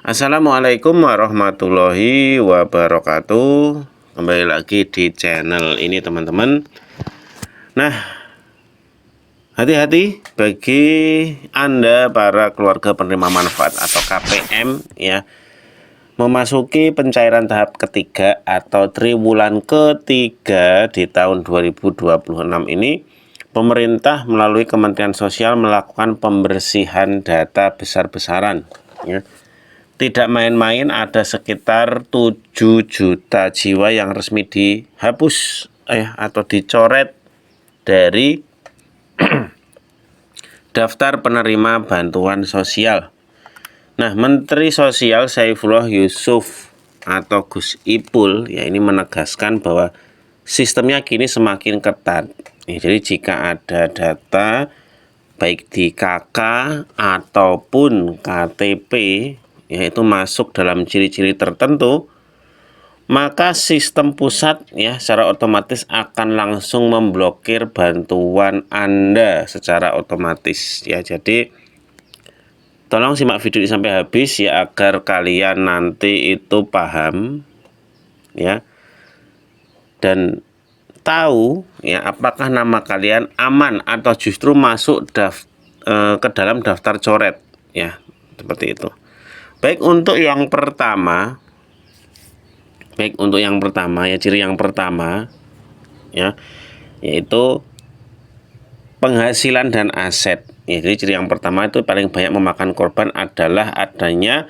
Assalamualaikum warahmatullahi wabarakatuh. Kembali lagi di channel ini teman-teman. Nah, hati-hati bagi Anda para keluarga penerima manfaat atau KPM ya, memasuki pencairan tahap ketiga atau triwulan ketiga di tahun 2026 ini. Pemerintah melalui Kementerian Sosial melakukan pembersihan data besar-besaran ya. Tidak main-main, ada sekitar 7 juta jiwa yang resmi dihapus atau dicoret dari daftar penerima bantuan sosial. Nah, Menteri Sosial Saifullah Yusuf atau Gus Ipul ya ini menegaskan bahwa sistemnya kini semakin ketat. Jadi jika ada data baik di KK ataupun KTP yaitu masuk dalam ciri-ciri tertentu, maka sistem pusat ya secara otomatis akan langsung memblokir bantuan Anda secara otomatis ya. Jadi tolong simak video ini sampai habis ya agar kalian nanti itu paham ya dan tahu ya apakah nama kalian aman atau justru masuk ke dalam daftar coret ya, seperti itu. Baik untuk yang pertama ya, ciri yang pertama ya yaitu penghasilan dan aset. Ya, jadi ciri yang pertama itu paling banyak memakan korban adalah adanya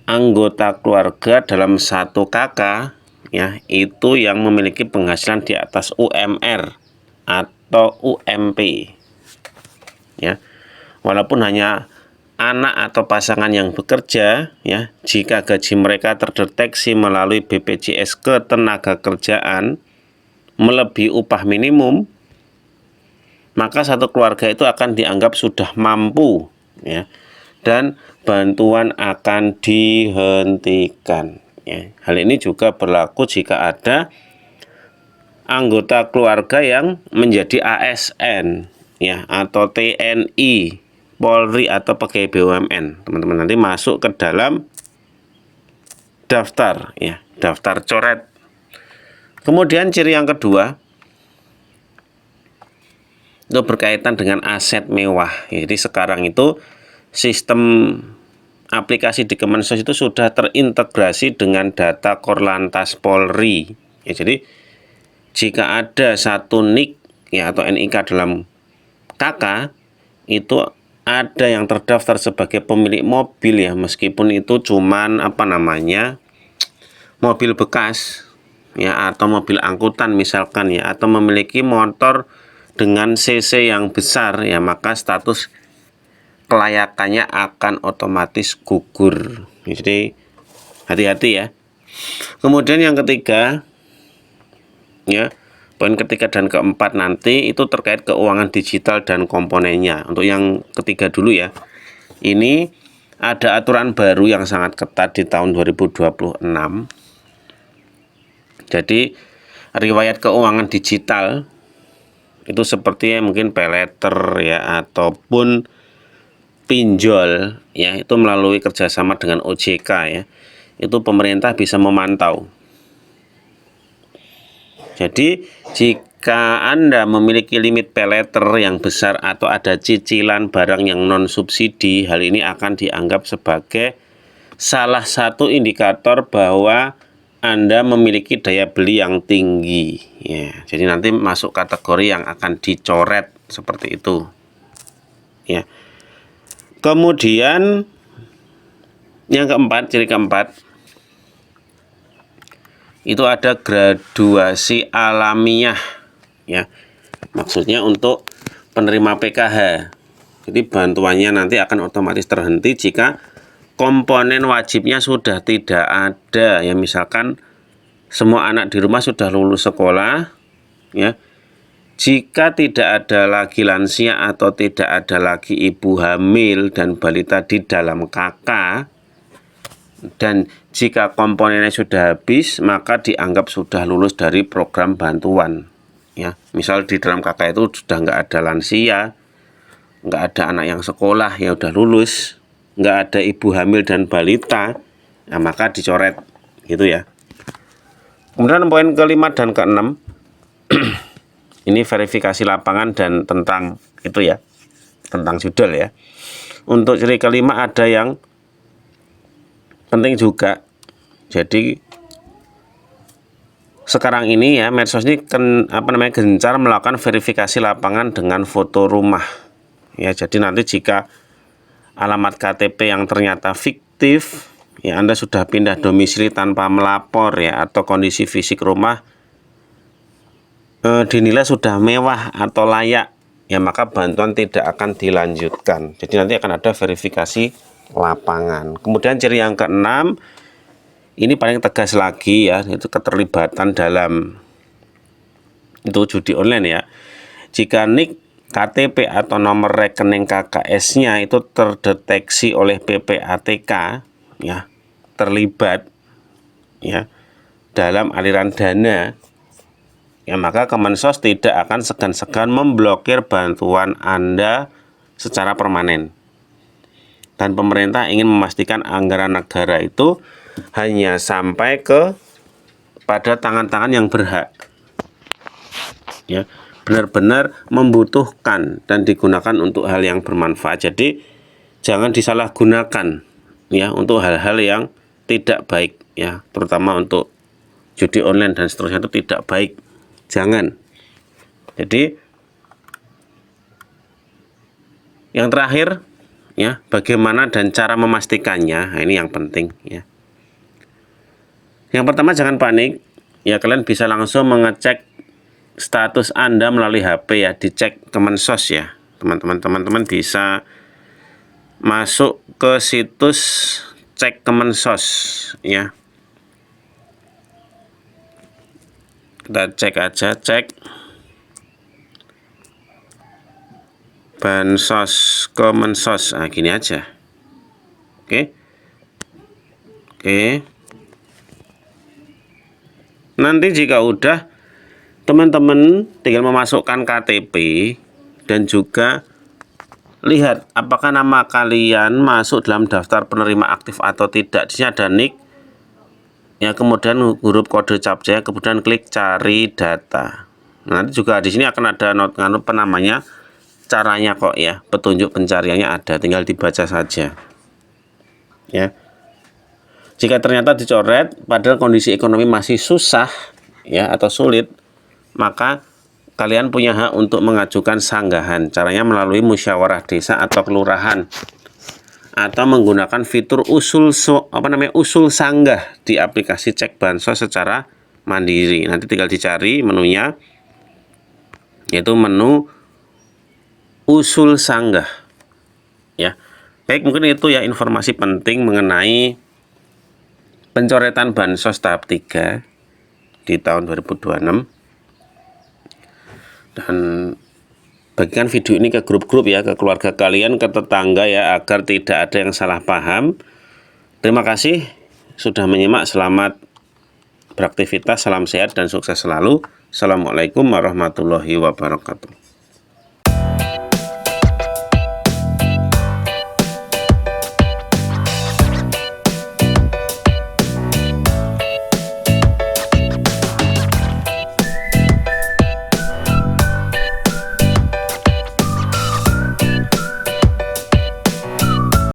anggota keluarga dalam satu kakak ya itu yang memiliki penghasilan di atas UMR atau UMP ya. Walaupun hanya anak atau pasangan yang bekerja ya, jika gaji mereka terdeteksi melalui BPJS Ketenagakerjaan melebihi upah minimum, maka satu keluarga itu akan dianggap sudah mampu ya, dan bantuan akan dihentikan ya. Hal ini juga berlaku jika ada anggota keluarga yang menjadi ASN ya atau TNI, Polri atau pegawai BUMN. Teman-teman nanti masuk ke dalam daftar ya, daftar coret. Kemudian ciri yang kedua itu berkaitan dengan aset mewah. Jadi sekarang itu sistem aplikasi di Kemensos itu sudah terintegrasi dengan data Korlantas Polri. Ya, jadi jika ada satu NIK ya atau NIK dalam KK itu ada yang terdaftar sebagai pemilik mobil ya, meskipun itu cuman mobil bekas ya atau mobil angkutan misalkan ya, atau memiliki motor dengan CC yang besar ya, maka status kelayakannya akan otomatis gugur. Jadi hati-hati ya. Kemudian yang ketiga ya, poin ketiga dan keempat nanti itu terkait keuangan digital dan komponennya. Untuk yang ketiga dulu ya. Ini ada aturan baru yang sangat ketat di tahun 2026. Jadi riwayat keuangan digital itu seperti mungkin paylater ya ataupun pinjol ya, itu melalui kerjasama dengan OJK ya. Itu pemerintah bisa memantau. Jadi jika Anda memiliki limit paylater yang besar atau ada cicilan barang yang non subsidi, hal ini akan dianggap sebagai salah satu indikator bahwa Anda memiliki daya beli yang tinggi ya. Jadi nanti masuk kategori yang akan dicoret seperti itu ya. Kemudian yang keempat, ciri keempat itu ada graduasi alamiah ya, maksudnya untuk penerima PKH. Jadi bantuannya nanti akan otomatis terhenti jika komponen wajibnya sudah tidak ada ya, misalkan semua anak di rumah sudah lulus sekolah ya. Jika tidak ada lagi lansia atau tidak ada lagi ibu hamil dan balita di dalam KK, dan jika komponennya sudah habis, maka dianggap sudah lulus dari program bantuan ya. Misal di dalam KK itu sudah nggak ada lansia, nggak ada anak yang sekolah ya, udah lulus nggak ada ibu hamil dan balita, nah maka dicoret gitu ya. Kemudian poin kelima dan keenam ini verifikasi lapangan dan tentang itu ya, tentang judul ya. Untuk ciri kelima ada yang penting juga. Jadi sekarang ini ya medsos ini gencar melakukan verifikasi lapangan dengan foto rumah. Ya, jadi nanti jika alamat KTP yang ternyata fiktif, ya Anda sudah pindah domisili tanpa melapor ya, atau kondisi fisik rumah dinilai sudah mewah atau layak, ya maka bantuan tidak akan dilanjutkan. Jadi nanti akan ada verifikasi lapangan. Kemudian ciri yang keenam, ini paling tegas lagi ya, itu keterlibatan dalam itu judi online ya. Jika NIK, KTP atau nomor rekening KKS-nya itu terdeteksi oleh PPATK ya, terlibat ya dalam aliran dana, ya maka Kemensos tidak akan segan-segan memblokir bantuan Anda secara permanen. Dan pemerintah ingin memastikan anggaran negara itu hanya sampai pada tangan-tangan yang berhak, ya, benar-benar membutuhkan dan digunakan untuk hal yang bermanfaat. Jadi jangan disalahgunakan ya untuk hal-hal yang tidak baik ya, terutama untuk judi online dan seterusnya, itu tidak baik. Jangan. Jadi yang terakhir ya, bagaimana dan cara memastikannya. Nah, ini yang penting ya. Yang pertama, jangan panik ya, kalian bisa langsung mengecek status Anda melalui HP ya, dicek Kemensos ya. Teman-teman bisa masuk ke situs cek Kemensos ya. Kita cek aja, cek Bansos Kemensos. Nah, gini aja. Oke. Nanti jika udah, teman-teman tinggal memasukkan KTP dan juga lihat apakah nama kalian masuk dalam daftar penerima aktif atau tidak. Di sini ada NIK ya, kemudian huruf kode captcha, kemudian klik cari data. Nanti juga di sini akan ada namanya, caranya kok ya, petunjuk pencariannya ada, tinggal dibaca saja ya. Jika ternyata dicoret padahal kondisi ekonomi masih susah ya atau sulit, maka kalian punya hak untuk mengajukan sanggahan. Caranya melalui musyawarah desa atau kelurahan, atau menggunakan fitur usul sanggah di aplikasi cek bansos secara mandiri. Nanti tinggal dicari menunya, yaitu menu usul sanggah ya. Baik, mungkin itu ya informasi penting mengenai pencoretan bansos tahap 3 di tahun 2026. Dan bagikan video ini ke grup-grup ya, ke keluarga kalian, ke tetangga ya, agar tidak ada yang salah paham. Terima kasih sudah menyimak. Selamat beraktivitas, salam sehat dan sukses selalu. Assalamualaikum warahmatullahi wabarakatuh.